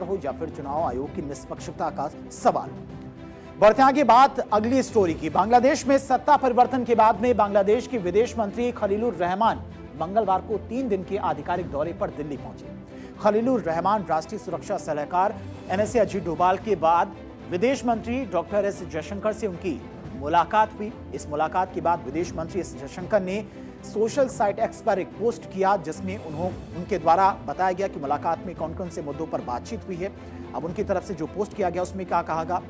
हो या फिर चुनाव आयोग की निष्पक्षता का सवाल। बढ़ते आगे बात अगली स्टोरी की। बांग्लादेश में सत्ता परिवर्तन के बाद में बांग्लादेश के विदेश मंत्री खलीलुर रहमान मंगलवार को 3 दिन के आधिकारिक दौरे पर दिल्ली पहुंचे। खलीलुर रहमान राष्ट्रीय सुरक्षा सलाहकार एनएसए अजीत डोभाल के बाद विदेश मंत्री डॉक्टर एस जयशंकर से उनकी मुलाकात हुई। इस मुलाकात के बाद विदेश मंत्री एस जयशंकर ने सोशल साइट एक्स पर एक पोस्ट किया जिसमें उनके द्वारा बताया गया कि मुलाकात में कौन कौन से मुद्दों पर बातचीत हुई है। अब उनकी तरफ से जो पोस्ट किया गया उसमें क्या कहा गया,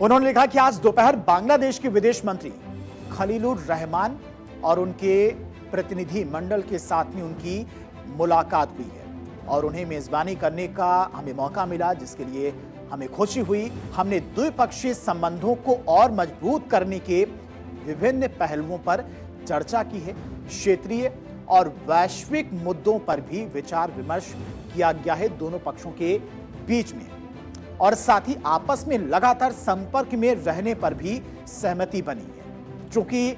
उन्होंने लिखा कि आज दोपहर बांग्लादेश के विदेश मंत्री खलीलुर रहमान और उनके प्रतिनिधि मंडल के साथ में उनकी मुलाकात हुई है और उन्हें मेजबानी करने का हमें मौका मिला, जिसके लिए हमें खुशी हुई। हमने द्विपक्षीय संबंधों को और मजबूत करने के विभिन्न पहलुओं पर चर्चा की है। क्षेत्रीय और वैश्विक मुद्दों पर भी विचार विमर्श किया गया है दोनों पक्षों के बीच में, और साथ ही आपस में लगातार संपर्क में रहने पर भी सहमति बनी है। चूंकि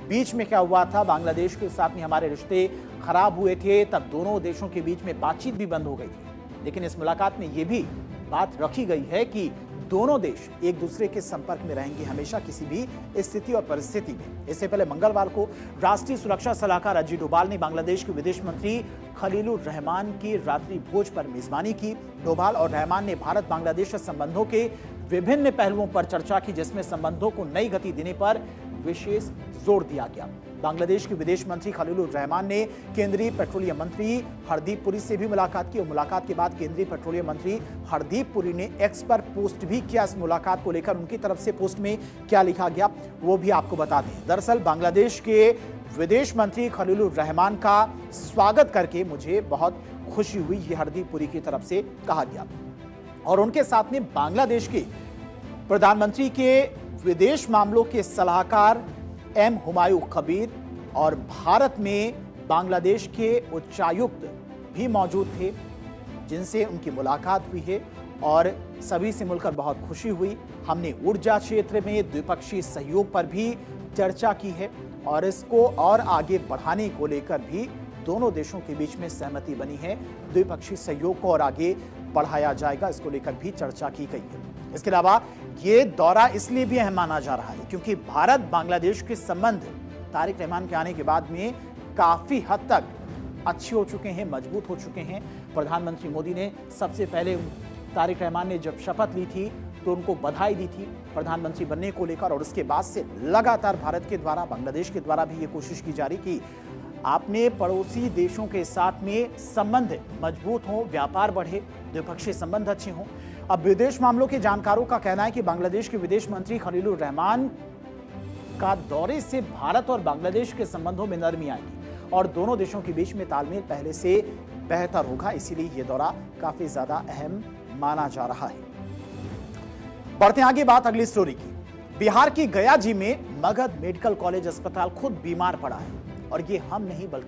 बीच में क्या हुआ था, बांग्लादेश के साथ में हमारे रिश्ते खराब हुए थे, तब दोनों देशों के बीच में बातचीत भी बंद हो गई थी। लेकिन इस मुलाकात में यह भी बात रखी गई है कि दोनों देश एक दूसरे के संपर्क में रहेंगे हमेशा, किसी भी स्थिति और परिस्थिति में। इससे पहले मंगलवार को राष्ट्रीय सुरक्षा सलाहकार अजीत डोभाल ने बांग्लादेश के विदेश मंत्री खलीलुर रहमान की रात्रि भोज पर मेजबानी की। डोभाल और रहमान ने भारत बांग्लादेश संबंधों के विभिन्न पहलुओं पर चर्चा की, जिसमें संबंधों को नई गति देने पर विशेष जोर दिया गया। बांग्लादेश के विदेश मंत्री खलीलुर रहमान ने केंद्रीय पेट्रोलियम मंत्री हरदीप पुरी से भी मुलाकात की और मुलाकात के बाद केंद्रीय पेट्रोलियम मंत्री हरदीप पुरी ने एक्स पर पोस्ट भी किया। इस मुलाकात को लेकर उनकी तरफ से पोस्ट में क्या लिखा गया वो भी आपको बता दें। दरअसल बांग्लादेश के विदेश मंत्री खलीलुर रहमान का स्वागत करके मुझे बहुत खुशी हुई, ये हरदीप पुरी की तरफ से कहा गया। और उनके साथ में बांग्लादेश के प्रधानमंत्री के विदेश मामलों के सलाहकार एम हुमायूं कबीर और भारत में बांग्लादेश के उच्चायुक्त भी मौजूद थे, जिनसे उनकी मुलाकात हुई है और सभी से मिलकर बहुत खुशी हुई। हमने ऊर्जा क्षेत्र में द्विपक्षीय सहयोग पर भी चर्चा की है और इसको और आगे बढ़ाने को लेकर भी दोनों देशों के बीच में सहमति बनी है। द्विपक्षीय सहयोग को और आगे बढ़ाया जाएगा, इसको लेकर भी चर्चा की गई है। इसके अलावा ये दौरा इसलिए भी अहम माना जा रहा है क्योंकि भारत बांग्लादेश के संबंध तारिक रहमान के आने के बाद में काफी हद तक अच्छे हो चुके हैं, मजबूत हो चुके हैं। प्रधानमंत्री मोदी ने सबसे पहले तारिक रहमान ने जब शपथ ली थी तो उनको बधाई दी थी प्रधानमंत्री बनने को लेकर, और उसके बाद से लगातार भारत के द्वारा बांग्लादेश के द्वारा भी ये कोशिश की जा रही कि आपने पड़ोसी देशों के साथ में संबंध मजबूत हो, व्यापार बढ़े, द्विपक्षीय संबंध अच्छे हों। अब विदेश मामलों के जानकारों का कहना है कि बांग्लादेश के विदेश मंत्री खलीलुर रहमान का दौरे से भारत और बांग्लादेश के संबंधों में नरमी आएगी और दोनों देशों के बीच में तालमेल पहले से बेहतर होगा, इसीलिए यह दौरा काफी ज्यादा अहम माना जा रहा है। बढ़ते आगे बात अगली स्टोरी की। बिहार की गया जी में मगध मेडिकल कॉलेज अस्पताल खुद बीमार पड़ा है और ये हम नहीं बल्कि